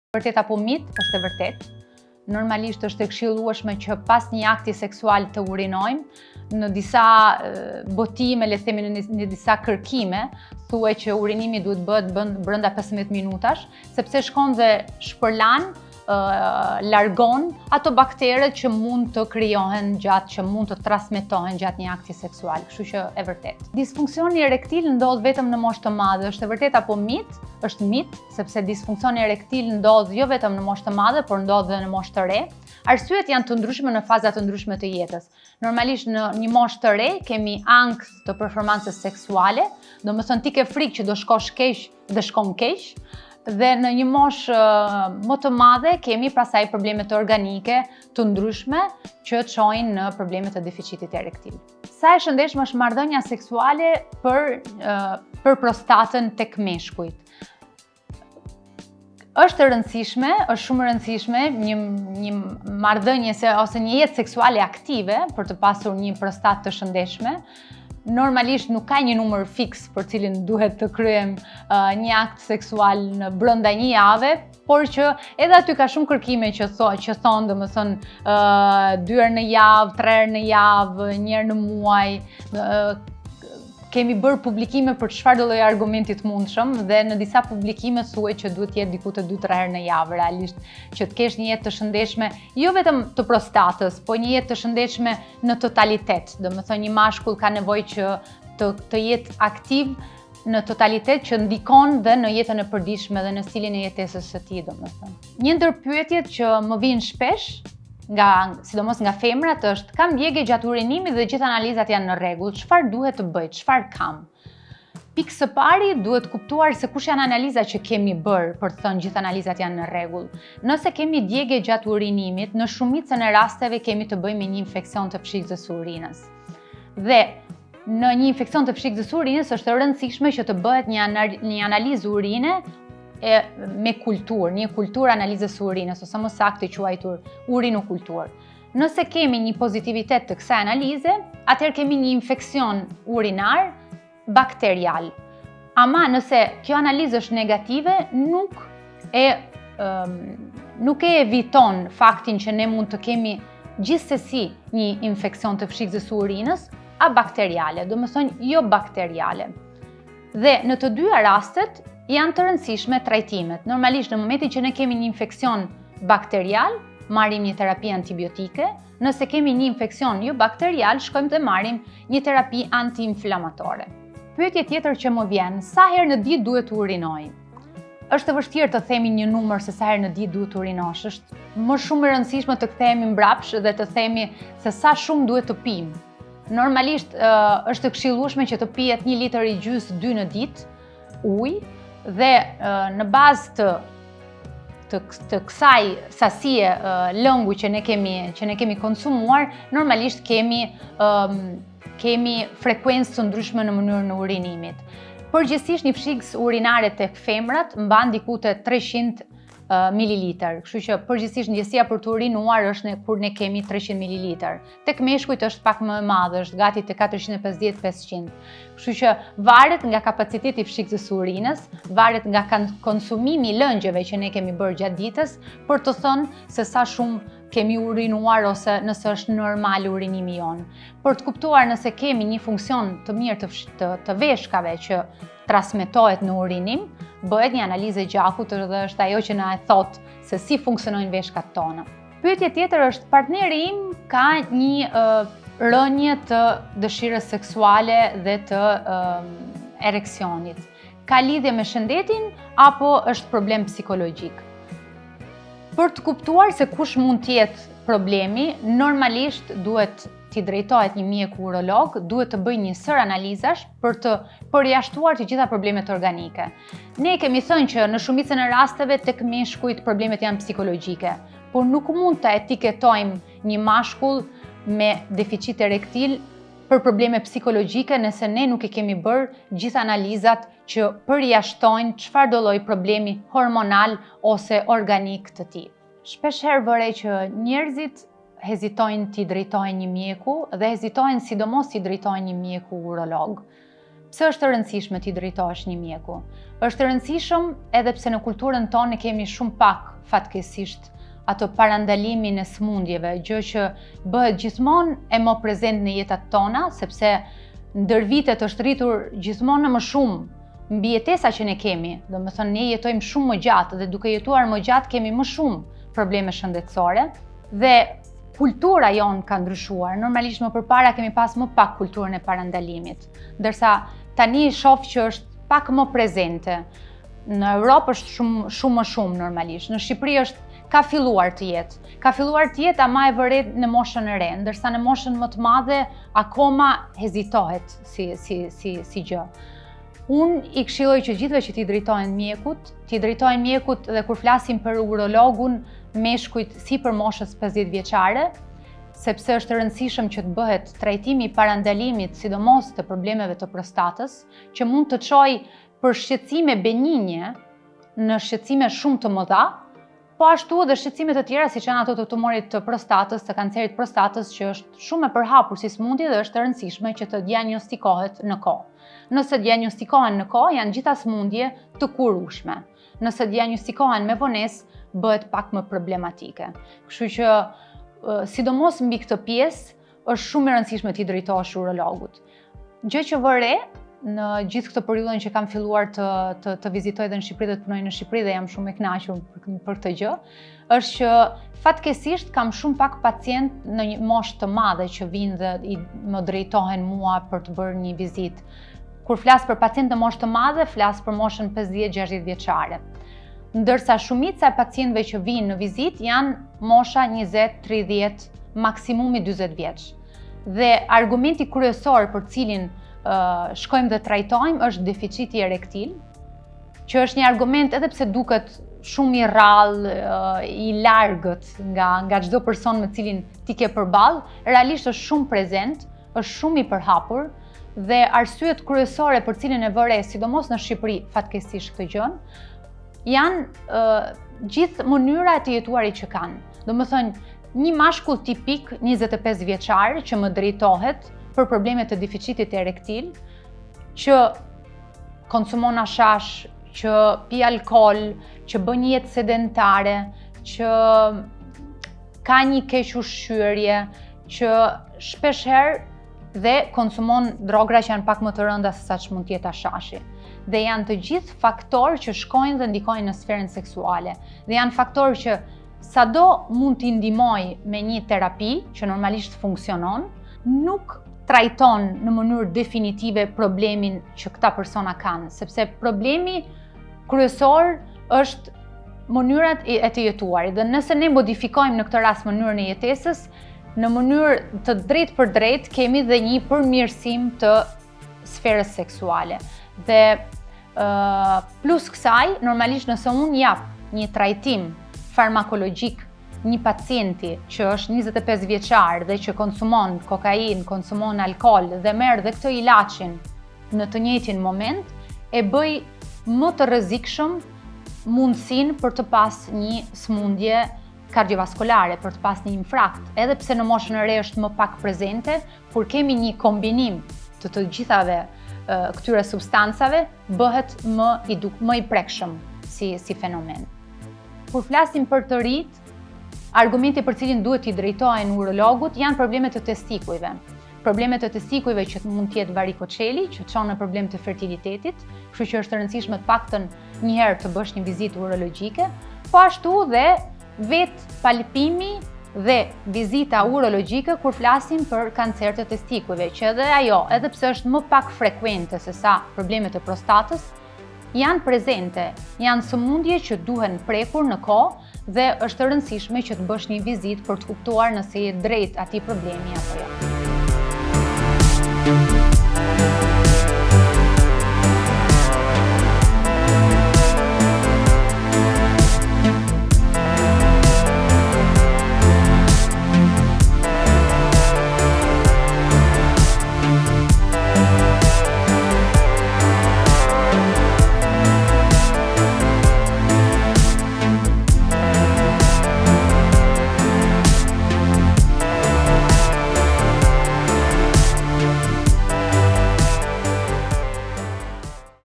Vërtet apo mit, është e vërtet. Normalisht është e këshillueshme që pas një akti seksual të urinojmë. Në disa botime, le të themi në disa kërkime, thuhet që urinimi duhet bëhet brenda 15 minutash, sepse shkon dhe shpërlan, largon ato bakteret që mund të krijohen që mund të transmetohen gjatë një akti seksual, kështu që e vërtet. Disfunksioni erektil ndodh vetëm në moshë të madhe, është e vërtet apo mit? Është mit, sepse disfunksioni erektil ndodh jo vetëm në moshë të madhe, por ndodh edhe në moshë të re. Arsyet janë të ndryshme në faza të ndryshme të jetës. Normalisht në një moshë të re kemi ankth të performancës seksuale, domethënë ti ke frikë që do shkosh keq dhe shkon keq. Dhe në një moshë më të madhe kemi pastaj problemet organike të ndryshme që çojnë në probleme të deficitit erektil. Sa e shëndetshme është marrëdhënia seksuale për prostatën tek meshkujt? Është e rëndësishme, është shumë e rëndësishme një marrëdhënie ose një jetë seksuale aktive për të pasur një prostatë të shëndetshme. Normalisht nuk ka një numër fiks për cilin duhet të kryejmë një akt seksual në brenda një jave, por që edhe aty ka shumë kërkime që thonë domethënë 2 herë në javë, 3 herë në javë, 1 herë në muaj. Kemi bërë publikime për çfarëdo lloj argumenti të mundshëm dhe në disa publikime thuhet që duhet të jetë diku të 2-3 herë në javë realisht që të kesh një jetë të shëndetshme, jo vetëm të prostatës, po një jetë të shëndetshme në totalitet. Domethënë një mashkull ka nevojë që të jetë aktiv në totalitet që ndikon dhe në jetën e përditshme dhe në stilin e jetesës së tij, domethënë. Një ndër pyetjet që më vijnë shpesh sidomos nga femrat është: kam djegje gjatë urinimit dhe gjithë analizat janë në rregull, çfarë duhet të bëj, çfarë kam? Pikë së pari duhet kuptuar se kush janë analizat që kemi bërë për të thënë gjithë analizat janë në rregull. Nëse kemi djegje gjatë urinimit, në shumicën e rasteve kemi të bëjmë me një infeksion të pshikës së urinës. Dhe në një infeksion të pshikës së urinës është e rëndësishme që të bëhet një analizë urine me kulturë, një kulturë analizës së urinës, ose më saktë quajtur urinokulturë. Nëse kemi një pozitivitet të kësaj analize, atëherë kemi një infeksion urinar bakterial. Ama nëse kjo analizë është negative, nuk e eviton faktin që ne mund të kemi gjithsesi një infeksion të pshikës së urinës abakteriale, domethënë jo bakteriale. Dhe në të dyja rastet janë të rëndësishme trajtimet. Normalisht në momentin që ne kemi një infeksion bakterial, marrim një terapi antibiotike. Nëse kemi një infeksion jo bakterial, shkojmë dhe marrim një terapi antiinflamatore. Pyetje tjetër që më vjen: sa herë në ditë duhet të urinoj? Është e vështirë të themi një numër se sa herë në ditë duhet të urinosh. Është më shumë e rëndësishme të kthehemi mbrapsht dhe të themi se sa shumë duhet të pim. Normalisht është e këshillueshme që të pihet 1,5 litër 2 në ditë ujë. Dhe në bazë të kësaj sasie lëngu që ne kemi konsumuar, normalisht kemi frekuencë të ndryshme në mënyrën e urinimit. Përgjithsisht një pshikës urinare tek femrat mban diku te 300 mililitër, kështu që përgjithsisht ndjesia për të urinuar është kur ne kemi 300 mililitër. Tek meshkujt është pak më e madhe, është gati te 450-500. Kështu që varet nga kapaciteti i pshikës së urinës, varet nga konsumimi i lëngjeve që ne kemi bërë gjatë ditës për të thënë se sa shumë kemi urinuar ose nëse është normal urinimi jonë. Për të kuptuar nëse kemi një funksion të mirë të veshkave që transmetohet në urinim, bëhet një analizë gjakut dhe është ajo që na e thot se si funksionojnë veshkat tona. Pyetje tjetër është: partneri im ka një rënje të dëshirës seksuale dhe të ereksionit. Ka lidhje me shëndetin apo është problem psikologjik? Për të kuptuar se kush mund të jetë problemi, normalisht duhet t'i drejtohet një mjeku urolog, duhet të bëjë një sër analizash për të përjashtuar të gjitha problemet organike. Ne kemi thënë që në shumicën e rasteve tek meshkujt problemet janë psikologjike, por nuk mund të etiketojmë një mashkull me deficit erektil për probleme psikologjike nëse ne nuk e kemi bërë gjithë analizat që përjashtojnë çfarëdo lloj problemi hormonal ose organik të tij. Shpeshherë vërej që njerëzit hezitojnë t'i drejtojnë një mjeku dhe hezitojnë sidomos t'i drejtojnë një mjeku urolog. Pse është e rëndësishme t'i drejtohesh një mjeku? Është e rëndësishëm edhe pse në kulturën tonë kemi shumë pak fatkeqësisht ato parandalimin e smundjeve, gjë që bëhet gjithmonë e më prezent në jetat tona, sepse ndër vitet është rritur gjithmonë më shumë mbi jetesa që ne kemi. Domethënë ne jetojmë shumë më gjatë dhe duke jetuar më gjatë kemi më shumë probleme shëndetësore dhe kultura jonë ka ndryshuar. Normalisht më përpara kemi pas më pak kulturën e parandalimit, ndërsa tani shoh që është pak më prezente. Në Europë është shumë më shumë normalisht. Në Shqipëri ka filluar të jetë. Ka filluar të jetë ama e vëret në moshën e re, ndërsa në moshën më të madhe akoma hezitohet si gjë. Unë i këshilloj që gjithëve që t'i drejtohen mjekut dhe kur flasim për urologun meshkujt si për moshës 50 vjeçare, sepse është e rëndësishëm që të bëhet trajtimi i parandalimit, sidomos të problemeve të prostatës, që mund të çojë për shqetësime benigne në shqetësime shumë të mëdha, po ashtu edhe shqetësime të tjera siç janë ato të tumorit të prostatës, të kancerit prostatës, që është shumë e përhapur si smundje dhe është e rëndësishme që të diagnostikohet në kohë. Nëse diagnostikohen në kohë, janë gjitha smundje të kurueshme. Nëse diagnostikohen me vonesë, bëhet pak më problematike. Kështu që sidomos mbi këtë pjesë është shumë e rëndësishme t'i drejtohesh urologut. Gjë që vë re në gjithë këtë periudhën që kam filluar të vizitoj dhe në Shqipëri dhe të punoj në Shqipëri dhe jam shumë e kënaqur për këtë gjë, është që fatkeqësisht kam shumë pak pacient në një moshë të madhe që vinë dhe më drejtohen mua për të bërë një vizitë. Kur flas për pacient në moshë të madhe, flas për moshën 50-60 vjeçare. Ndërsa shumica e pacientëve që vinë në vizitë janë mosha 20, 30, maksimumi 40 vjeç. Dhe argumenti kryesor për cilin shkojmë dhe trajtojmë është deficiti erektil, që është një argument edhe pse duket shumë i rrallë, i largët nga çdo person me cilin ti ke përballë, realisht është shumë prezent, është shumë i përhapur dhe arsyet kryesore për cilin e vëre, sidomos në Shqipëri, fatkeqësisht këtë gjën, janë gjithë mënyra e të jetuarit që kanë. Domethënë, një mashkull tipik 25 vjeçar që më drejtohet për probleme të deficitit erektil, që konsumon hashash, që pi alkool, që bën një jetë sedentare, që ka një keq ushqyerje, që shpeshherë dhe konsumon drogra që janë pak më të rënda se sa që mund të jetë hashashi. Dhe janë të gjithë faktorë që shkojnë dhe ndikojnë në sferën seksuale. Dhe janë faktorë që sado mund t'i ndihmoj me një terapi që normalisht funksionon, nuk trajton në mënyrë definitive problemin që këta persona kanë, sepse problemi kryesor është mënyrat e të jetuarit. Dhe nëse ne modifikojmë në këtë rast mënyrën e jetesës, në mënyrë të drejtë për drejtë kemi dhe një përmirësim të sferës seksuale. Dhe plus kësaj, normalisht nëse unë jap një trajtim farmakologjik një pacienti që është 25 vjeçar dhe që konsumon kokain, konsumon alkool dhe merr dhe këtë ilaçin në të njëjtin moment, e bëj më të rrezikshëm mundësinë për të pas një smundje kardiovaskulare, për të pas një infarkt, edhe pse në moshën e re është më pak prezente, kur kemi një kombinim të gjithave këtyre substancave, bëhet më i prekshëm si fenomen. Kur flasim për të rit, argumenti për cilin duhet t'i drejtohen urologut janë problemet të testikujve. Problemet të testikujve që mund t'jetë varikoceli, që çon në problem të fertilitetit, kështu që është e rëndësishme të paktën një herë të bësh një vizitë urologjike, po ashtu dhe vetë palpimi dhe vizita urologjike kur flasim për kancer të testikujve, që edhe ajo, edhe pse është më pak frekuente se sa problemet e prostatës, janë prezente, janë sëmundje që duhen prekur në kohë dhe është e rëndësishme që të bësh një vizitë për të kuptuar nëse je drejt atij problemi apo jo.